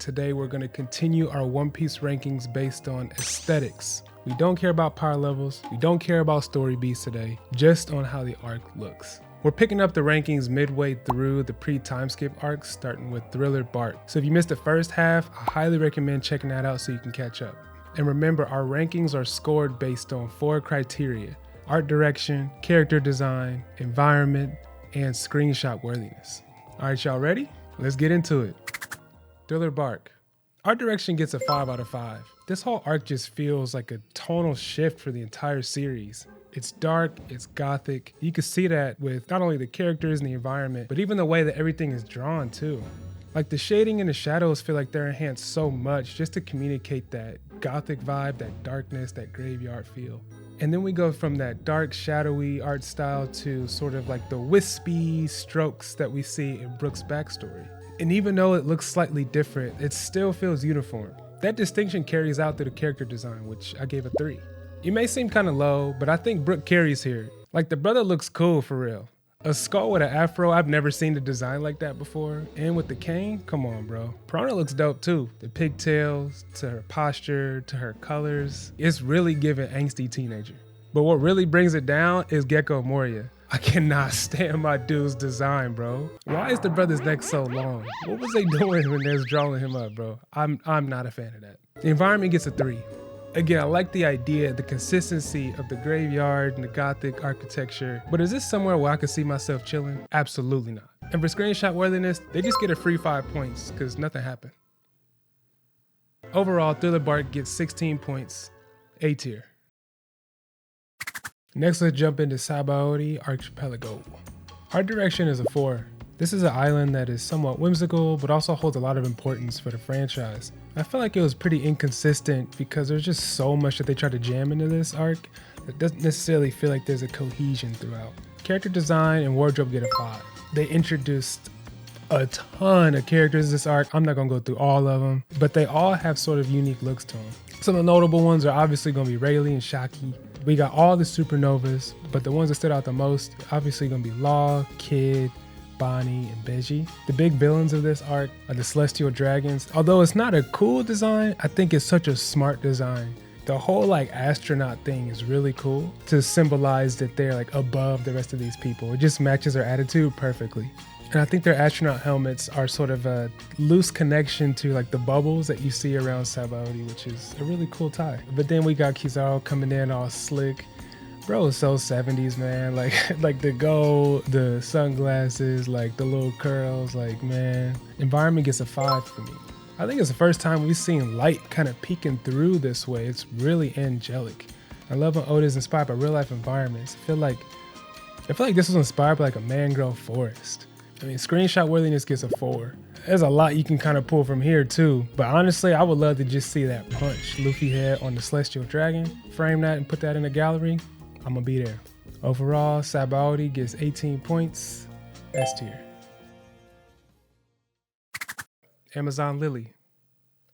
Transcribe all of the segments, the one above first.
today we're going to continue our One Piece rankings based on aesthetics. We don't care about power levels, we don't care about story beats today, just on how the arc looks. We're picking up the rankings midway through the pre-time skip arc, starting with Thriller Bark. So if you missed the first half, I highly recommend checking that out so you can catch up. And remember, our rankings are scored based on 4 criteria: art direction, character design, environment, and screenshot worthiness. All right, y'all ready? Let's get into it. Thriller Bark. Art direction gets a 5 out of 5. This whole arc just feels like a tonal shift for the entire series. It's dark, it's gothic. You can see that with not only the characters and the environment, but even the way that everything is drawn too. Like the shading and the shadows feel like they're enhanced so much just to communicate that gothic vibe, that darkness, that graveyard feel. And then we go from that dark, shadowy art style to sort of like the wispy strokes that we see in Brook's backstory. And even though it looks slightly different, it still feels uniform. That distinction carries out through the character design, which I gave a 3. You may seem kind of low, but I think Brook carries here. Like the brother looks cool for real. A skull with an afro, I've never seen the design like that before. And with the cane, come on bro. Piranha looks dope too. The pigtails, to her posture, to her colors. It's really giving angsty teenager. But what really brings it down is Gecko Moria. I cannot stand my dude's design, bro. Why is the brother's neck so long? What was they doing when they was drawing him up, bro? I'm not a fan of that. The environment gets a 3. Again, I like the idea, the consistency of the graveyard and the gothic architecture, but is this somewhere where I could see myself chilling? Absolutely not. And for screenshot worthiness, they just get a free 5 points because nothing happened. Overall, Thriller Bark gets 16 points, A tier. Next, let's jump into Sabaody Archipelago. Art direction is a 4. This is an island that is somewhat whimsical, but also holds a lot of importance for the franchise. I feel like it was pretty inconsistent because there's just so much that they try to jam into this arc that doesn't necessarily feel like there's a cohesion throughout. Character design and wardrobe get a 5. They introduced a ton of characters this arc. I'm not gonna go through all of them, but they all have sort of unique looks to them. Some of the notable ones are obviously gonna be Rayleigh and Shaki. We got all the supernovas, but the ones that stood out the most, obviously gonna be Law, Kid, Bonnie, and Beji. The big villains of this arc are the Celestial Dragons. Although it's not a cool design, I think it's such a smart design. The whole like astronaut thing is really cool to symbolize that they're like above the rest of these people. It just matches their attitude perfectly. And I think their astronaut helmets are sort of a loose connection to like the bubbles that you see around Sabaody, which is a really cool tie. But then we got Kizaru coming in all slick. Bro, it's so 70s, man. Like the gold, the sunglasses, like the little curls, like man. Environment gets a 5 for me. I think it's the first time we've seen light kind of peeking through this way. It's really angelic. I love when Oda is inspired by real life environments. I feel like this was inspired by like a mangrove forest. I mean, screenshot worthiness gets a 4. There's a lot you can kind of pull from here too, but honestly, I would love to just see that punch Luffy head on the Celestial Dragon, frame that and put that in a gallery. I'm gonna be there. Overall, Sabaody gets 18 points, S tier. Amazon Lily.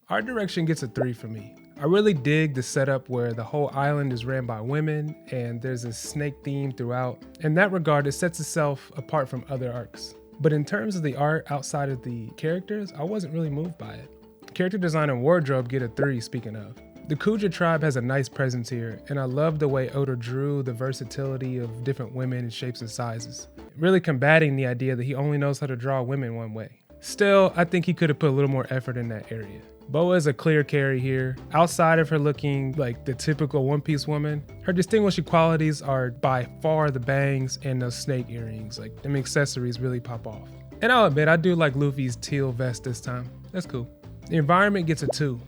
Art direction gets a 3 for me. I really dig the setup where the whole island is ran by women and there's a snake theme throughout. In that regard, it sets itself apart from other arcs. But in terms of the art outside of the characters, I wasn't really moved by it. Character design and wardrobe get a 3, speaking of. The Kuja tribe has a nice presence here, and I love the way Oda drew the versatility of different women in shapes and sizes, really combating the idea that he only knows how to draw women one way. Still, I think he could have put a little more effort in that area. Boa is a clear carry here. Outside of her looking like the typical One Piece woman, her distinguishing qualities are by far the bangs and those snake earrings. Like them accessories really pop off. And I'll admit, I do like Luffy's teal vest this time. That's cool. The environment gets a 2.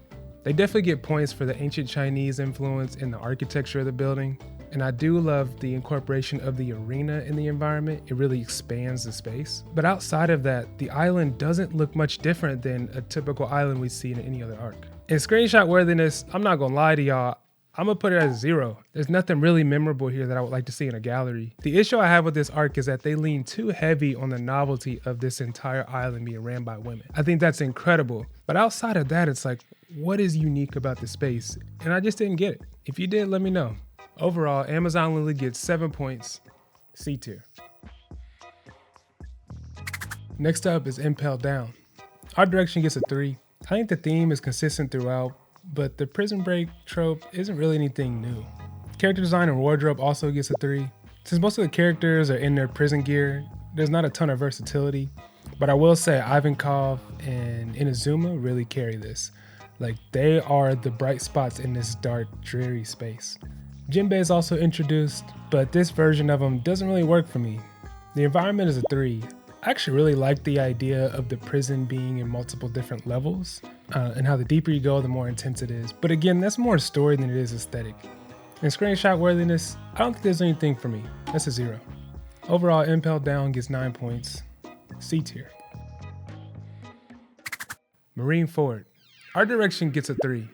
They definitely get points for the ancient Chinese influence in the architecture of the building. And I do love the incorporation of the arena in the environment. It really expands the space. But outside of that, the island doesn't look much different than a typical island we see in any other arc. In screenshot worthiness, I'm not gonna lie to y'all, I'm gonna put it as 0. There's nothing really memorable here that I would like to see in a gallery. The issue I have with this arc is that they lean too heavy on the novelty of this entire island being ran by women. I think that's incredible. But outside of that, it's like, what is unique about the space? And I just didn't get it. If you did, let me know. Overall, Amazon Lily gets 7 points, C tier. Next up is Impel Down. Art direction gets a 3. I think the theme is consistent throughout, but the prison break trope isn't really anything new. Character design and wardrobe also gets a 3. Since most of the characters are in their prison gear, there's not a ton of versatility, but I will say Ivankov and Inazuma really carry this. Like, they are the bright spots in this dark, dreary space. Jinbei is also introduced, but this version of him doesn't really work for me. The environment is a 3. I actually really like the idea of the prison being in multiple different levels, and how the deeper you go, the more intense it is. But again, that's more story than it is aesthetic. In screenshot worthiness, I don't think there's anything for me. That's a 0. Overall, Impel Down gets 9 points. C tier. Marineford. Art direction gets a 3.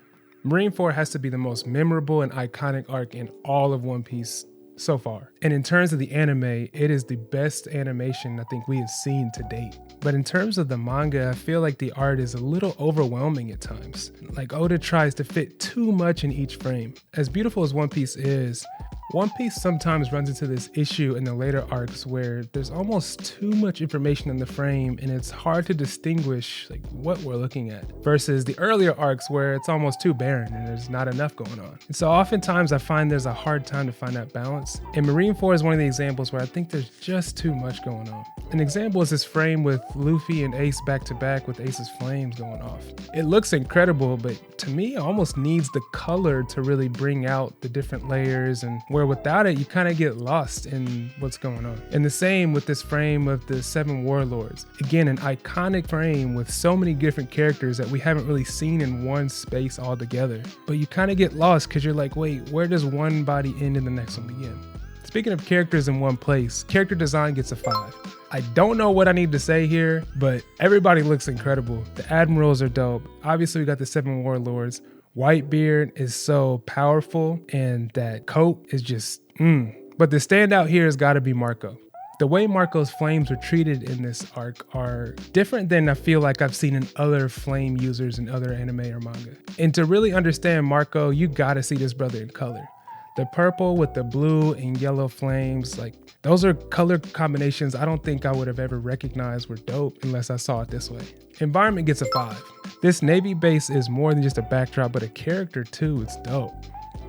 Marineford has to be the most memorable and iconic arc in all of One Piece so far. And in terms of the anime, it is the best animation I think we have seen to date. But in terms of the manga, I feel like the art is a little overwhelming at times. Like, Oda tries to fit too much in each frame. As beautiful as One Piece is, One Piece sometimes runs into this issue in the later arcs where there's almost too much information in the frame and it's hard to distinguish like what we're looking at, versus the earlier arcs where it's almost too barren and there's not enough going on. And so oftentimes I find there's a hard time to find that balance. And Marineford is one of the examples where I think there's just too much going on. An example is this frame with Luffy and Ace back to back with Ace's flames going off. It looks incredible, but to me it almost needs the color to really bring out the different layers, and where without it you kind of get lost in what's going on. And the same with this frame of the 7 warlords. Again, an iconic frame with so many different characters that we haven't really seen in one space all together. But you kind of get lost because you're like, wait, where does one body end and the next one begin? Speaking of characters in one place, character design gets a 5. I don't know what I need to say here, but everybody looks incredible. The admirals are dope. Obviously we got the 7 warlords. Whitebeard is so powerful, and that coat is just But the standout here has got to be Marco. The way Marco's flames were treated in this arc are different than I feel like I've seen in other flame users in other anime or manga. And to really understand Marco, you gotta see this brother in color. The purple with the blue and yellow flames, like, those are color combinations I don't think I would have ever recognized were dope unless I saw it this way. Environment gets a 5. This Navy base is more than just a backdrop, but a character too. It's dope.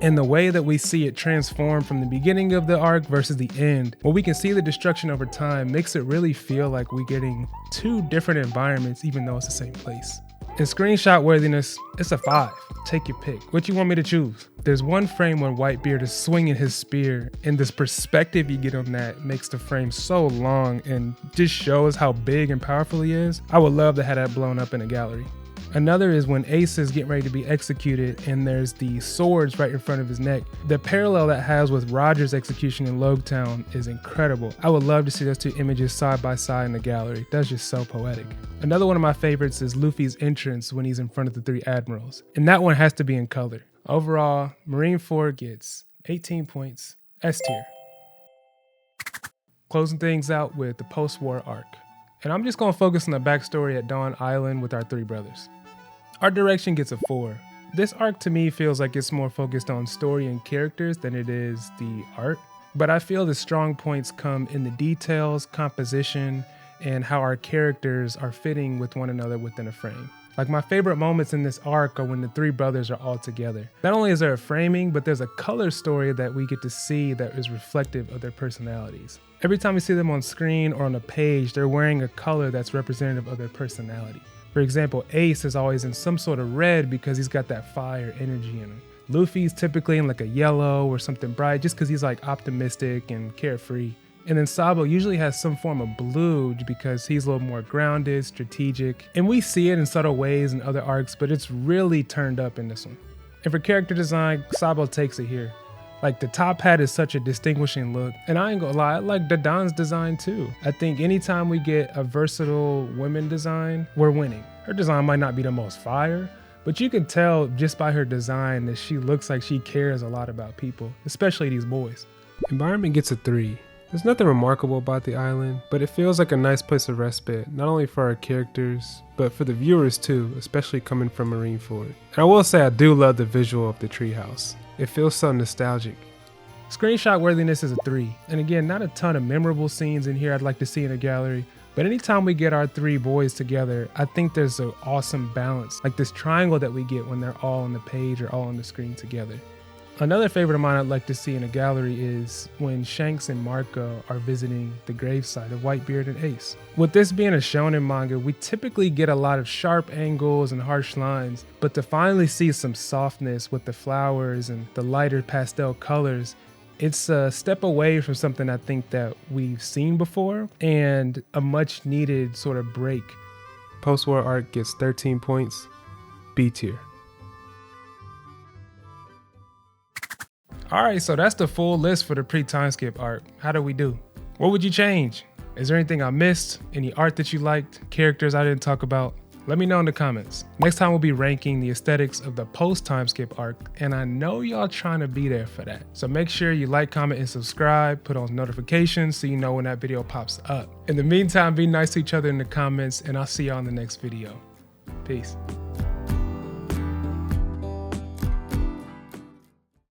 And the way that we see it transform from the beginning of the arc versus the end, where we can see the destruction over time, makes it really feel like we're getting 2 different environments even though it's the same place. In screenshot worthiness, it's a 5. Take your pick. What you want me to choose? There's one frame when Whitebeard is swinging his spear, and this perspective you get on that makes the frame so long and just shows how big and powerful he is. I would love to have that blown up in a gallery. Another is when Ace is getting ready to be executed and there's the swords right in front of his neck. The parallel that has with Roger's execution in Logtown is incredible. I would love to see those 2 images side by side in the gallery. That's just so poetic. Another one of my favorites is Luffy's entrance when he's in front of the 3 admirals. And that one has to be in color. Overall, Marineford gets 18 points, S tier. Closing things out with the post-war arc. And I'm just gonna focus on the backstory at Dawn Island with our 3 brothers. Art direction gets a 4. This arc to me feels like it's more focused on story and characters than it is the art. But I feel the strong points come in the details, composition, and how our characters are fitting with one another within a frame. Like, my favorite moments in this arc are when the 3 brothers are all together. Not only is there a framing, but there's a color story that we get to see that is reflective of their personalities. Every time we see them on screen or on a page, they're wearing a color that's representative of their personality. For example, Ace is always in some sort of red because he's got that fire energy in him. Luffy's typically in like a yellow or something bright just because he's like optimistic and carefree. And then Sabo usually has some form of blue because he's a little more grounded, strategic. And we see it in subtle ways in other arcs, but it's really turned up in this one. And for character design, Sabo takes it here. Like, the top hat is such a distinguishing look. And I ain't gonna lie, I like Dadan's design too. I think anytime we get a versatile women design, we're winning. Her design might not be the most fire, but you can tell just by her design that she looks like she cares a lot about people, especially these boys. Environment gets a 3. There's nothing remarkable about the island, but it feels like a nice place of respite, not only for our characters, but for the viewers too, especially coming from Marineford. And I will say I do love the visual of the treehouse. It feels so nostalgic. Screenshot worthiness is a 3. And again, not a ton of memorable scenes in here I'd like to see in a gallery, But anytime we get our three boys together, I think there's an awesome balance, like this triangle that we get when they're all on the page or all on the screen together. Another favorite of mine I'd like to see in a gallery is when Shanks and Marco are visiting the gravesite of Whitebeard and Ace. With this being a shonen manga, we typically get a lot of sharp angles and harsh lines, but to finally see some softness with the flowers and the lighter pastel colors, it's a step away from something I think that we've seen before and a much needed sort of break. Post-war arc gets 13 points, B tier. All right, so that's the full list for the pre-time skip art. How do we do? What would you change? Is there anything I missed? Any art that you liked? Characters I didn't talk about? Let me know in the comments. Next time we'll be ranking the aesthetics of the post-time skip arc, and I know y'all trying to be there for that. So make sure you like, comment, and subscribe, put on notifications so you know when that video pops up. In the meantime, be nice to each other in the comments, and I'll see y'all in the next video. Peace.